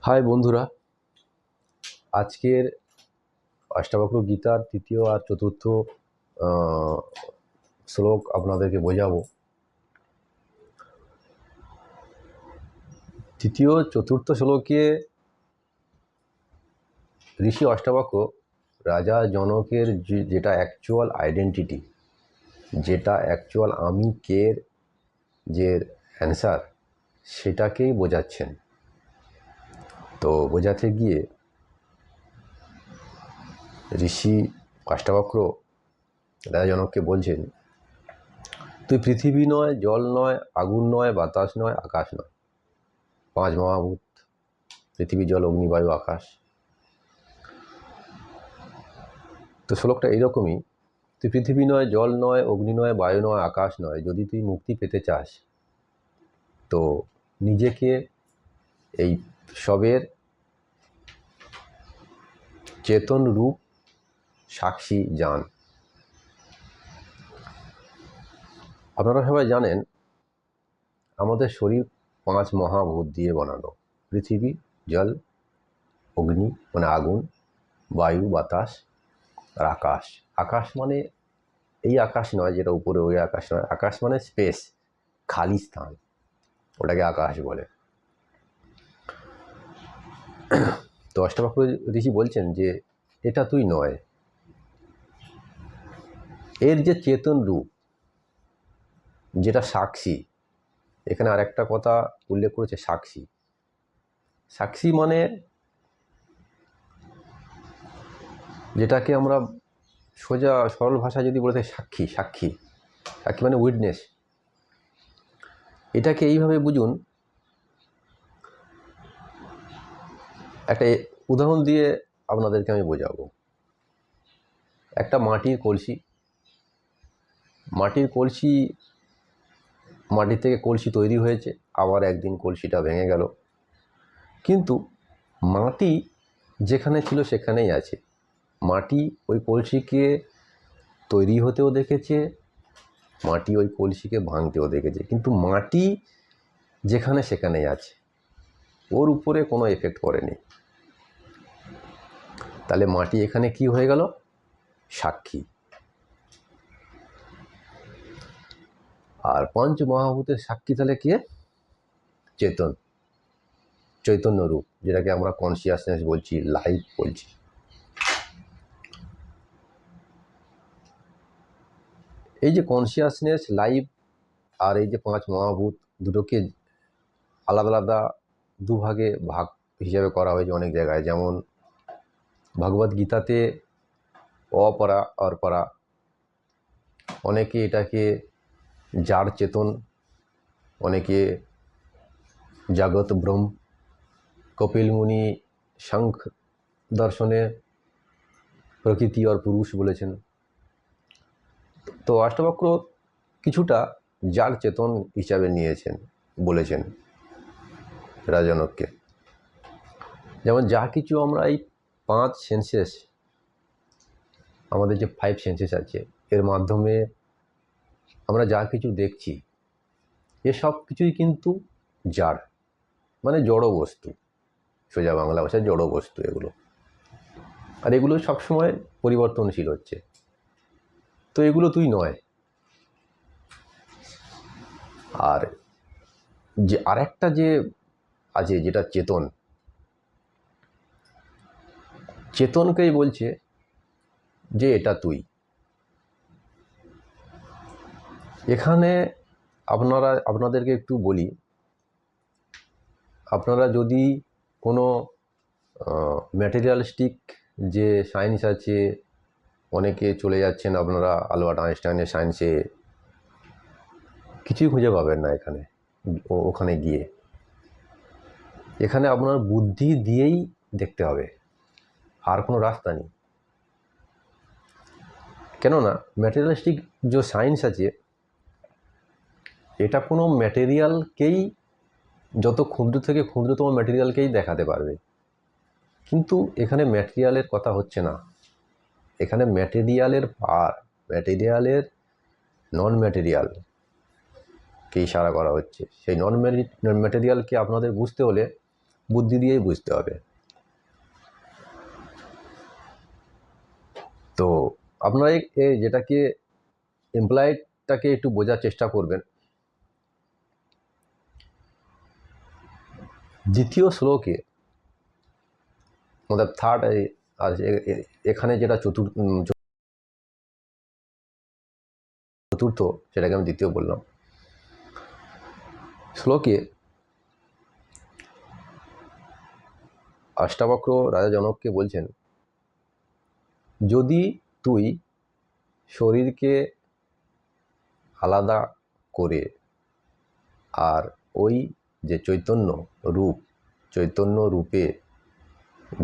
High বন্ধুরা, আজকের অষ্টাবক্র গীতার তৃতীয় আর চতুর্থ শ্লোক আপনাদেরকে বোঝাবো। তৃতীয় চতুর্থ শ্লোকে ঋষি অষ্টাবক্র রাজা জনকের যেটা অ্যাকচুয়াল আইডেন্টিটি, যেটা অ্যাকচুয়াল আমি কে যে অ্যান্সার, সেটাকেই বোঝাচ্ছেন। তো বোঝাতে গিয়ে ঋষি অষ্টাবক্র রাজা জনককে বলছেন, তুই পৃথিবী নয়, জল নয়, আগুন নয়, বাতাস নয়, আকাশ নয়। পাঁচ মহাভূত, পৃথিবী, জল, অগ্নি, বায়ু, আকাশ। তো শ্লোকটা এইরকমই, তুই পৃথিবী নয়, জল নয়, অগ্নি নয়, বায়ু নয়, আকাশ নয়। যদি তুই মুক্তি পেতে চাস তো নিজেকে এই সবের চেতন রূপ সাক্ষী জান। আপনারা সবাই জানেন আমাদের শরীর পাঁচ মহাভূত দিয়ে বানানো। পৃথিবী, জল, অগ্নি মানে আগুন, বায়ু, বাতাস আর আকাশ। আকাশ মানে এই আকাশ নয় যেটা উপরে, ওই আকাশ নয়। আকাশ মানে স্পেস, খালি স্থান, ওটাকে আকাশ বলে। তো অষ্টাবক্র ঋষি বলছেন যে এটা তুই নয়, এর যে চেতন রূপ, যেটা সাক্ষী। এখানে আর একটা কথা উল্লেখ করেছে, সাক্ষী। সাক্ষী মানে যেটাকে আমরা সোজা সরল ভাষায় যদি বলে থাকি সাক্ষী, সাক্ষী সাক্ষী মানে উইটনেস। এটাকে এইভাবে বুঝুন, একটা উদাহরণ দিয়ে আপনাদেরকে আমি বোঝাবো। একটা মাটির কলসি, মাটির থেকে কলসি তৈরি হয়েছে, আবার একদিন কলসিটা ভেঙে গেল, কিন্তু মাটি যেখানে ছিল সেখানেই আছে। মাটি ওই কলসিকে তৈরি হতেও দেখেছে, মাটি ওই কলসিকে ভাঙতেও দেখেছে, কিন্তু মাটি যেখানে সেখানেই আছে, ওর উপরে কোনো এফেক্ট পড়েনি। তাহলে মাটি এখানে কি হয়ে গেল? সাক্ষী। আর পঞ্চ মহাভূতের সাক্ষী তাহলে কে? চেতন, চৈতন্য রূপ, যেটাকে আমরা কনসিয়াসনেস বলছি, লাইফ বলছি। এই যে কনসিয়াসনেস, লাইফ আর এই যে পাঁচ মহাভূত, দুটোকে আলাদা আলাদা দুভাগে ভাগ হিসাবে করা হয়েছে অনেক জায়গায়। যেমন ভগবদ গীতাতে অপরা অর্পরা, অনেকে এটাকে যার চেতন, অনেকে জাগত ব্রহ্ম, কপিল মুনি শঙ্খ দর্শনে প্রকৃতি আর পুরুষ বলেছেন। তো অষ্টাবক্র কিছুটা যার চেতন হিসাবে নিয়েছেন, বলেছেন রাজনককে। যেমন যা কিছু আমরা এই পাঁচ সেন্সেস, আমাদের যে ফাইভ সেন্সেস আছে, এর মাধ্যমে আমরা যা কিছু দেখছি, এসব কিছুই কিন্তু যার মানে জড় বস্তু, সোজা বাংলা ভাষায় জড় বস্তু এগুলো। আর এগুলো সবসময় পরিবর্তনশীল হচ্ছে। তো এগুলো তুই নয়। আর যে আরেকটা যে আছে, যেটা চেতন, চেতনকেই বলছে যে এটা তুই। এখানে আপনাদেরকে একটু বলি, আপনারা যদি কোনো ম্যাটেরিয়ালিস্টিক যে সায়েন্স আছে, অনেকে চলে যাচ্ছেন আপনারা আলবার্ট আইনস্টাইনের সায়েন্সে, কিছুই খুঁজে পাবেন না এখানে। ওখানে গিয়ে এখানে আপনার বুদ্ধি দিয়েই দেখতে হবে, আর কোনো রাস্তা নেই। কেননা ম্যাটেরিয়ালিস্টিক যে সায়েন্স আছে, এটা কোনো ম্যাটেরিয়ালকেই, যত ক্ষুদ্র থেকে ক্ষুদ্রতম ম্যাটেরিয়ালকেই দেখাতে পারবে, কিন্তু এখানে ম্যাটেরিয়ালের কথা হচ্ছে না। এখানে ম্যাটেরিয়ালের পার, ম্যাটেরিয়ালের নন ম্যাটেরিয়ালকে ইশারা করা হচ্ছে। সেই নন ম্যাটেরিয়ালকে আপনাদের বুঝতে হলে বুদ্ধি দিয়েই বুঝতে হবে। তো আপনারা যেটাকে এমপ্লয়েডটাকে একটু বোঝার চেষ্টা করবেন। দ্বিতীয় শ্লোকে আমাদের থার্ড, আর এখানে যেটা চতুর্থ, সেটাকে আমি দ্বিতীয় বললাম। শ্লোকে অষ্টাবক্র রাজা জনককে বলছেন, যদি তুই শরীরকে আলাদা করে আর ওই যে চৈতন্য রূপে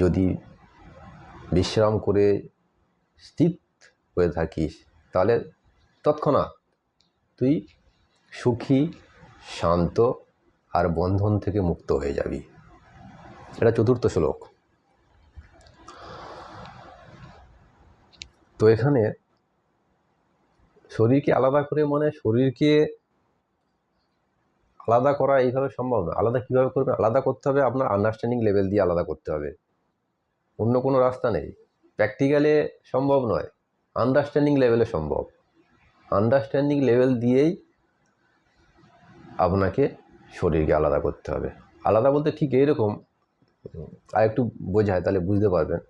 যদি বিশ্রাম করে স্থির হয়ে থাকিস, তাহলে তৎক্ষণাৎ তুই সুখী, শান্ত আর বন্ধন থেকে মুক্ত হয়ে যাবি। এটা চতুর্থ শ্লোক। তো এখানে শরীরকে আলাদা করে মানে শরীরকে আলাদা করা এইভাবে সম্ভব না। আলাদা কীভাবে করবে? আলাদা করতে হবে আপনার আন্ডারস্ট্যান্ডিং লেভেল দিয়ে আলাদা করতে হবে, অন্য কোনো রাস্তা নেই। প্র্যাকটিক্যালে সম্ভব নয়, আন্ডারস্ট্যান্ডিং লেভেলে সম্ভব। আন্ডারস্ট্যান্ডিং লেভেল দিয়েই আপনাকে শরীরকে আলাদা করতে হবে। আলাদা বলতে ঠিক এইরকম, আর একটু বোঝায় তাহলে বুঝতে পারবেন।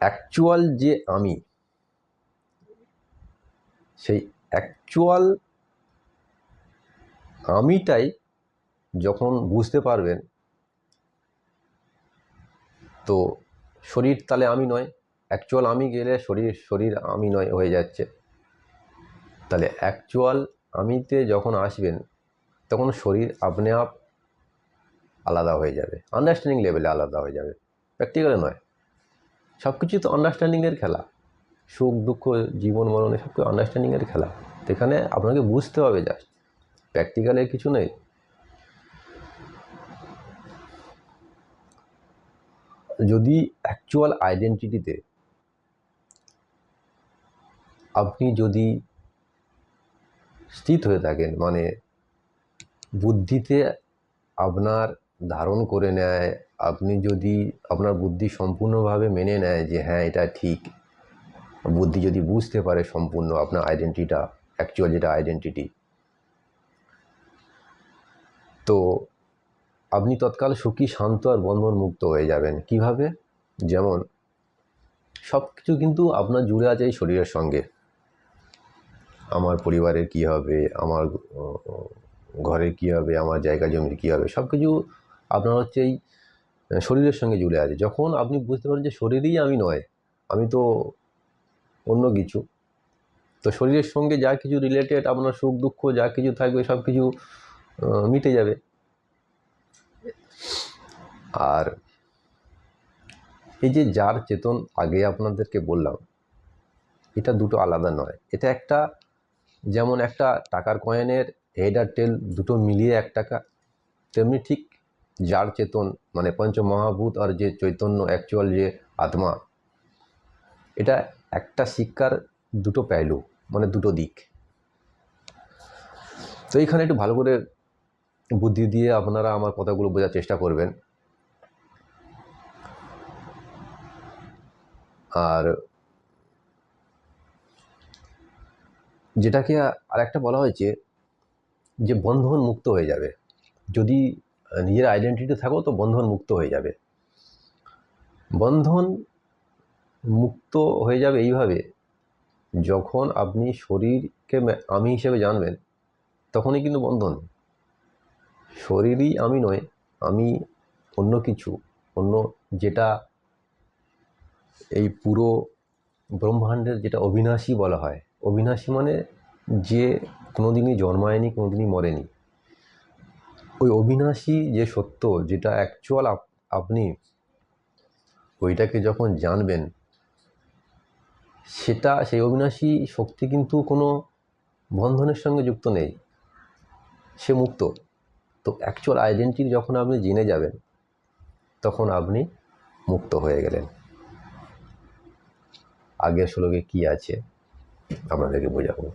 অ্যাকচুয়াল যে আমি, সেই অ্যাকচুয়াল আমিটাই যখন বুঝতে পারবেন, তো শরীর তাহলে আমি নয়। অ্যাকচুয়াল আমি গেলে শরীর আমি নয় হয়ে যাচ্ছে। তাহলে অ্যাকচুয়াল আমিতে যখন আসবেন, তখন শরীর আপনি আপ আলাদা হয়ে যাবে, আন্ডারস্ট্যান্ডিং লেভেলে আলাদা হয়ে যাবে, প্র্যাকটিক্যালে নয়। সব কিছু তো আন্ডারস্ট্যান্ডিংয়ের খেলা, সুখ দুঃখ জীবন মরণে সব কিছু আন্ডারস্ট্যান্ডিংয়ের খেলা। এখানে আপনাকে বুঝতে হবে, জাস্ট প্র্যাকটিক্যালে কিছু নেই। যদি অ্যাকচুয়াল আইডেন্টিটিতে আপনি যদি স্থিত হয়ে থাকেন, মানে বুদ্ধিতে আপনার ধারণ করে নেয়, আপনি যদি আপনার বুদ্ধি সম্পূর্ণভাবে মেনে নেয় যে হ্যাঁ এটা ঠিক, বুদ্ধি যদি বুঝতে পারে সম্পূর্ণ আপনার আইডেন্টিটিটা, অ্যাকচুয়াল যেটা আইডেন্টিটি, তো আপনি তৎকাল সুখী, শান্ত আর বন্ধন মুক্ত হয়ে যাবেন। কিভাবে? যেমন সব কিছু কিন্তু আপনার জুড়ে আছে এই শরীরের সঙ্গে। আমার পরিবারের কী হবে, আমার ঘরের কী হবে, আমার জায়গা জমির কী হবে, সব কিছু আপনার হচ্ছে এই শরীরের সঙ্গে জুড়ে আছে। যখন আপনি বুঝতে পারেন যে শরীরই আমি নয়, আমি তো অন্য কিছু, তো শরীরের সঙ্গে যা কিছু রিলেটেড আপনার সুখ দুঃখ যা কিছু থাকবে সব কিছু মিটে যাবে। আর এই যে যার চেতন আগে আপনাদেরকে বললাম, এটা দুটো আলাদা নয়। এটা একটা, যেমন একটা টাকার কয়েনের হেড আর টেল দুটো মিলিয়ে 1 টাকা, তেমনি ঠিক যার চেতন মানে পঞ্চমহাভূত আর যে চৈতন্য অ্যাকচুয়াল যে আত্মা, এটা একটা শিক্ষার দুটো পেলু, মানে দুটো দিক। তো এইখানে একটু ভালো করে বুদ্ধি দিয়ে আপনারা আমার কথাগুলো বোঝার চেষ্টা করবেন। আর যেটাকে আরেকটা বলা হয়েছে যে বন্ধন মুক্ত হয়ে যাবে, যদি নিজের আইডেন্টিটি থাকো তো বন্ধন মুক্ত হয়ে যাবে। বন্ধন মুক্ত হয়ে যাবে এইভাবে, যখন আপনি শরীরকে আমি হিসেবে জানবেন, তখনই কিন্তু বন্ধন। শরীরই আমি নয়, আমি অন্য কিছু, অন্য যেটা এই পুরো ব্রহ্মাণ্ডের যেটা অবিনাশী বলা হয়। অবিনাশী মানে যে কোনোদিনই জন্মায়নি, কোনোদিনই মরেনি। ওই অবিনাশী যে সত্য, যেটা অ্যাকচুয়াল আপনি, ওইটাকে যখন জানবেন, সেই অবিনাশী শক্তি কিন্তু কোনো বন্ধনের সঙ্গে যুক্ত নেই, সে মুক্ত। তো অ্যাকচুয়াল আইডেন্টিটি যখন আপনি জেনে যাবেন, তখন আপনি মুক্ত হয়ে গেলেন। আগের শ্লোকে কী আছে আপনাদেরকে বোঝাবো।